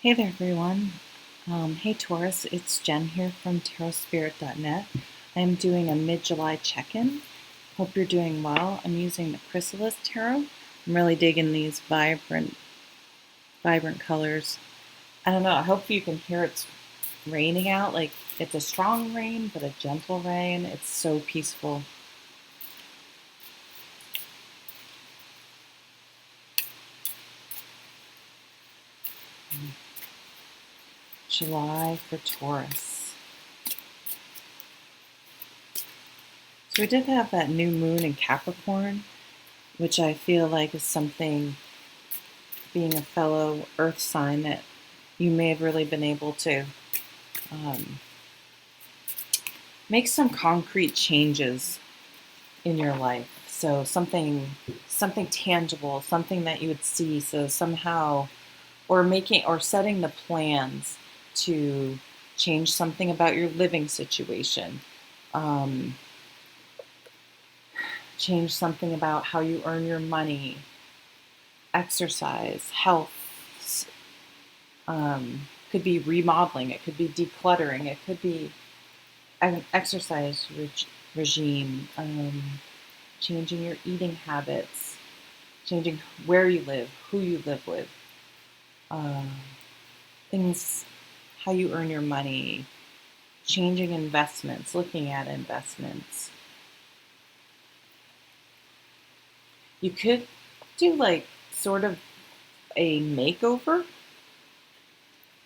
Hey there, everyone. Hey, Taurus. It's Jen here from tarotspirit.net. I'm doing a mid-July check-in. Hope you're doing well. I'm using the Chrysalis tarot. I'm really digging these vibrant colors. I don't know. I hope you can hear it's raining out. Like, it's a strong rain, but a gentle rain. It's so peaceful. July for Taurus. So we did have that new moon in Capricorn, which I feel like is something, being a fellow earth sign, that you may have really been able to um, make some concrete changes in your life. So something tangible, something that you would see. So somehow, or setting the plans to change something about your living situation. Um, Change something about how you earn your money, exercise, health. Could be remodeling, it could be decluttering, it could be an exercise regime, changing your eating habits, changing where you live, who you live with, uh, things, how you earn your money, changing investments, looking at investments. You could do like sort of a makeover.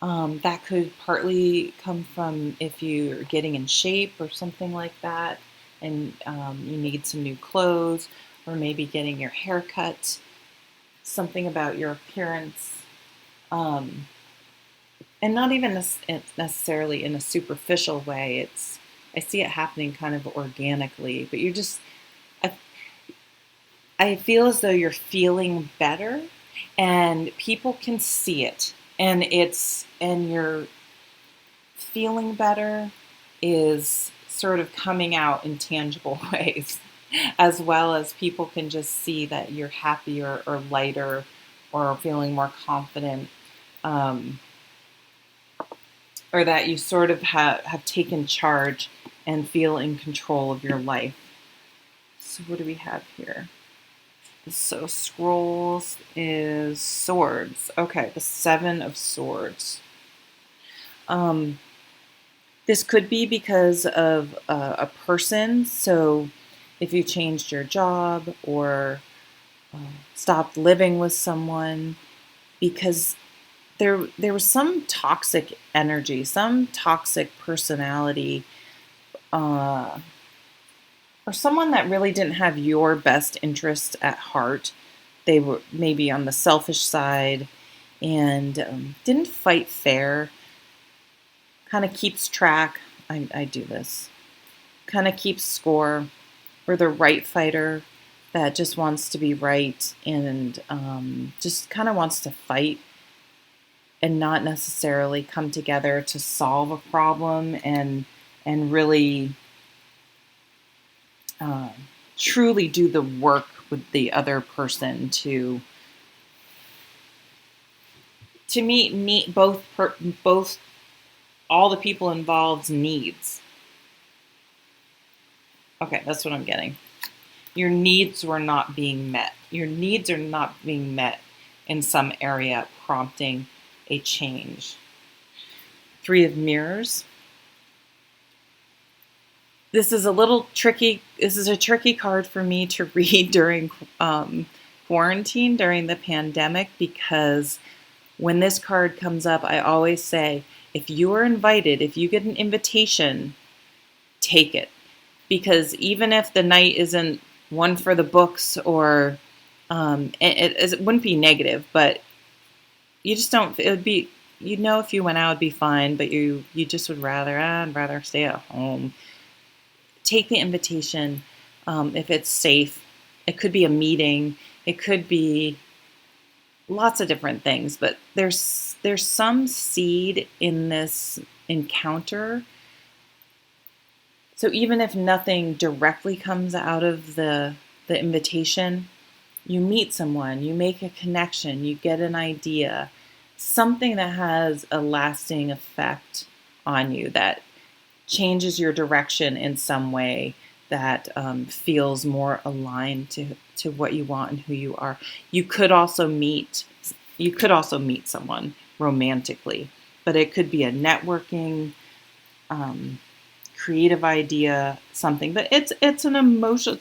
That could partly come from if you're getting in shape or something like that, and you need some new clothes, or maybe getting your hair cut, something about your appearance, um, and not even necessarily in a superficial way. I see it happening kind of organically, but I, I feel as though you're feeling better, and people can see it, and you're feeling better is sort of coming out in tangible ways, as well as people can just see that you're happier or lighter or feeling more confident, um, or that you sort of have taken charge and feel in control of your life. So, what do we have here? So, scrolls is swords. Okay, the Seven of Swords. Um, This could be because of a person. So if you changed your job or stopped living with someone, because there was some toxic energy, some toxic personality, uh, or someone that really didn't have your best interest at heart. They were maybe on the selfish side and didn't fight fair. Kind of keeps track. I do this. Kind of keeps score, or the right fighter that just wants to be right, and just kind of wants to fight and not necessarily come together to solve a problem and really uh, truly do the work with the other person to meet both all the people involved's needs. Okay, that's what I'm getting. Your needs were not being met. Your needs are not being met in some area, prompting a change. Three of Mirrors. This is a little tricky. This is a tricky card for me to read during quarantine, during the pandemic, because when this card comes up, I always say, if you are invited, if you get an invitation, take it. Because even if the night isn't one for the books, or it wouldn't be negative, but you just don't, it would be, if you went out, it'd be fine, but you just would I'd rather stay at home. Take the invitation. If it's safe, it could be a meeting, it could be lots of different things, but there's some seed in this encounter. So even if nothing directly comes out of the invitation, you meet someone, you make a connection, you get an idea, something that has a lasting effect on you, that changes your direction in some way, that feels more aligned to what you want and who you are. You could also meet someone romantically, but it could be a networking, um, creative idea, something. But it's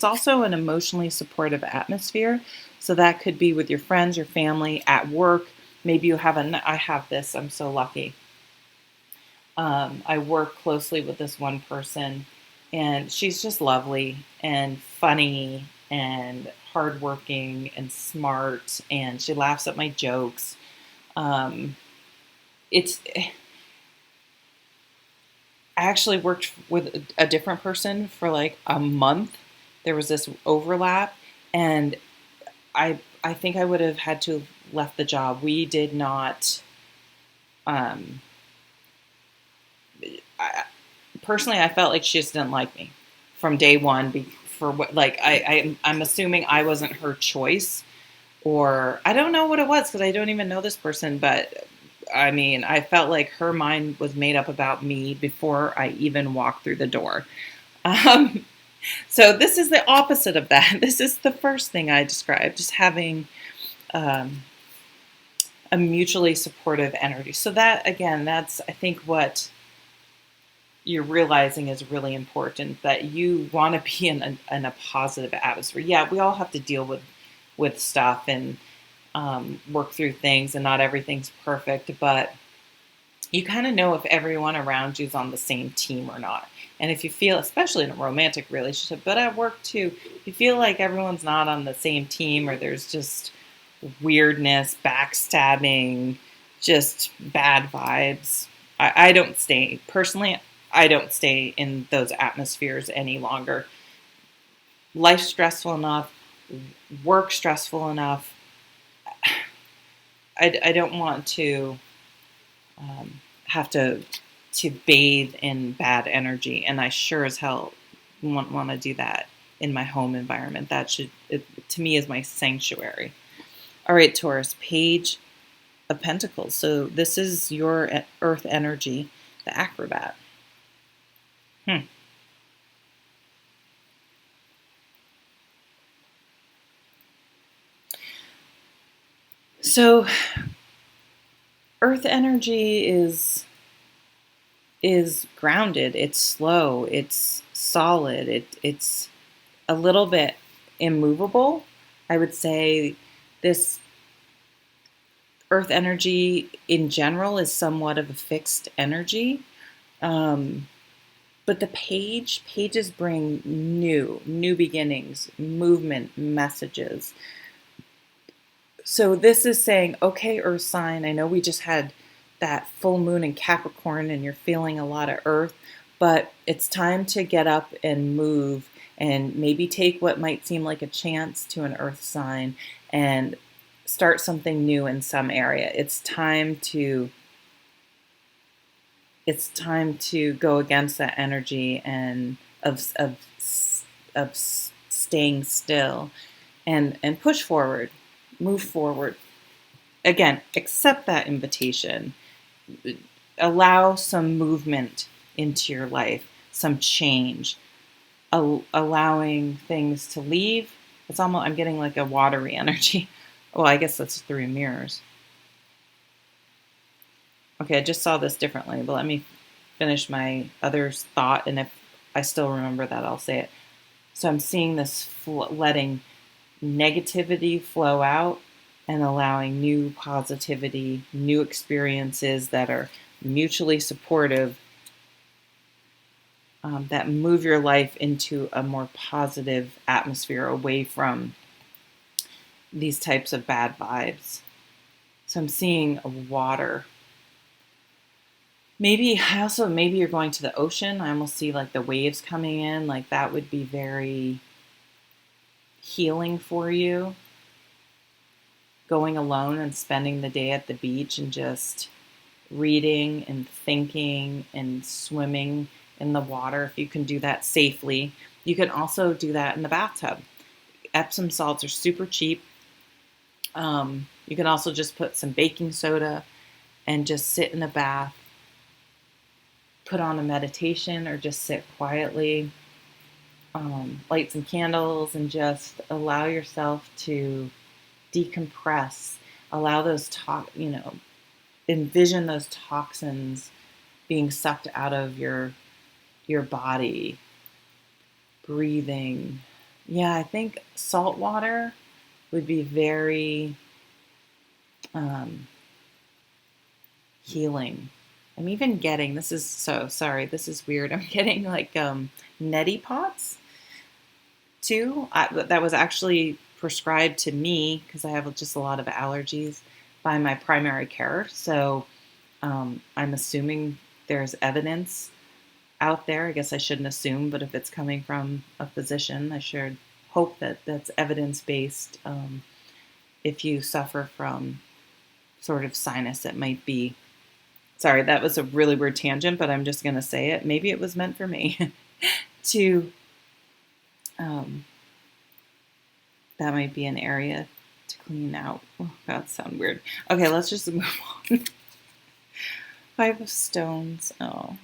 also an emotionally supportive atmosphere. So that could be with your friends, your family, at work. Maybe you have I have this. I'm so lucky. I work closely with this one person, and she's just lovely and funny and hardworking and smart, and she laughs at my jokes. Um, it's I actually worked with a different person for like a month. There was this overlap, and I think I would have had to have left the job. We did not. Um, I, Personally, I felt like she just didn't like me from day one. For what, like I'm assuming I wasn't her choice, or I don't know what it was because I don't even know this person. But I mean, I felt like her mind was made up about me before I even walked through the door. Um, so this is the opposite of that. This is the first thing I described, just having um, a mutually supportive energy. So that again, that's I think what you're realizing is really important, that you want to be in a positive atmosphere. Yeah, we all have to deal with stuff and work through things, and not everything's perfect, but you kind of know if everyone around you is on the same team or not. And if you feel, especially in a romantic relationship, but at work too, if you feel like everyone's not on the same team, or there's just weirdness, backstabbing, just bad vibes, I don't stay. Personally, I don't stay in those atmospheres any longer. Life stressful enough, work stressful enough. I don't want to have to bathe in bad energy, and I sure as hell won't want to do that in my home environment. That to me, is my sanctuary. All right, Taurus, Page of Pentacles. So this is your earth energy, the acrobat. So earth energy is grounded, it's slow, it's solid, it's a little bit immovable. I would say this earth energy in general is somewhat of a fixed energy. Um, but the pages bring new beginnings, movement, messages. So this is saying, okay, earth sign, I know we just had that full moon in Capricorn and you're feeling a lot of earth, but it's time to get up and move, and maybe take what might seem like a chance to an earth sign and start something new in some area. It's time to go against that energy and of staying still, and push forward, move forward. Again, accept that invitation. Allow some movement into your life, some change, allowing things to leave. It's almost, I'm getting like a watery energy. Well, I guess that's 3 mirrors. Okay, I just saw this differently, but let me finish my other thought, and if I still remember that, I'll say it. So I'm seeing this letting negativity flow out and allowing new positivity, new experiences that are mutually supportive, that move your life into a more positive atmosphere, away from these types of bad vibes. So I'm seeing water. Maybe you're going to the ocean. I almost see like the waves coming in, like that would be very healing for you. Going alone and spending the day at the beach and just reading and thinking and swimming in the water, if you can do that safely. You can also do that in the bathtub. Epsom salts are super cheap. You can also just put some baking soda and just sit in a bath, put on a meditation, or just sit quietly, light some candles, and just allow yourself to decompress. Allow those envision those toxins being sucked out of your body. Breathing. Yeah, I think salt water would be very um, healing. I'm even getting, this is so sorry, this is weird. I'm getting like neti pots too. That was actually prescribed to me because I have just a lot of allergies by my primary care. So I'm assuming there's evidence out there. I guess I shouldn't assume, but if it's coming from a physician, I should hope that that's evidence based. If you suffer from sort of sinus, it might be. Sorry, that was a really weird tangent, but I'm just going to say it. Maybe it was meant for me to. Um, that might be an area to clean out. Oh, that sounds weird. Okay, let's just move on. 5 of Stones. Oh.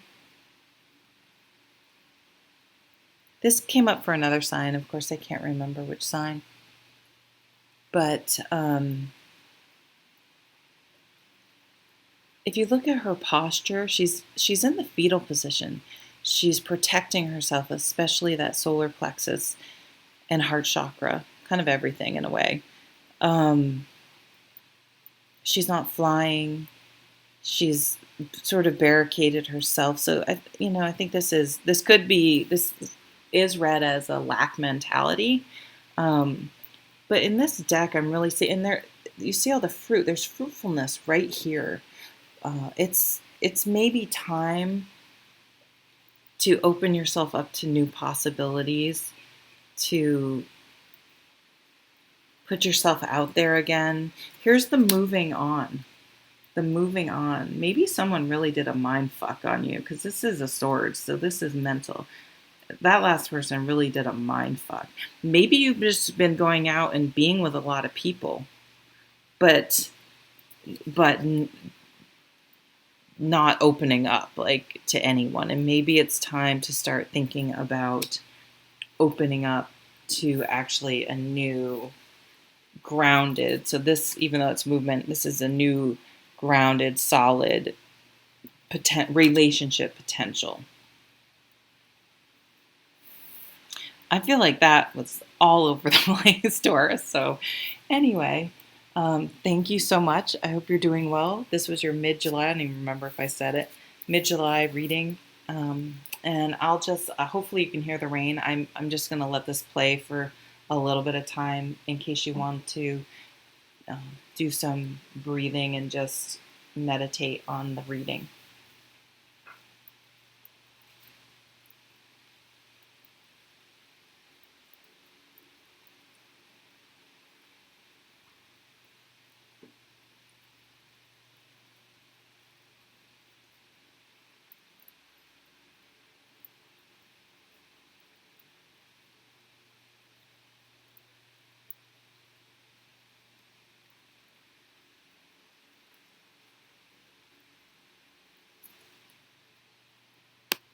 This came up for another sign. Of course, I can't remember which sign. But if you look at her posture, she's in the fetal position. She's protecting herself, especially that solar plexus and heart chakra, kind of everything in a way. She's not flying. She's sort of barricaded herself. So I think this is read as a lack mentality. But in this deck, I'm really seeing there. You see all the fruit. There's fruitfulness right here. It's maybe time to open yourself up to new possibilities, to put yourself out there again. Here's the moving on. The moving on. Maybe someone really did a mind fuck on you because this is a sword, so this is mental. That last person really did a mind fuck. Maybe you've just been going out and being with a lot of people, but not opening up like to anyone. And maybe it's time to start thinking about opening up to actually a new grounded. So this, even though it's movement, this is a new grounded, solid relationship potential. I feel like that was all over the place, Taurus. So anyway, thank you so much. I hope you're doing well. This was your mid-July. I don't even remember if I said it. Mid-July reading. And I'll just, hopefully you can hear the rain. I'm just going to let this play for a little bit of time in case you want to do some breathing and just meditate on the reading.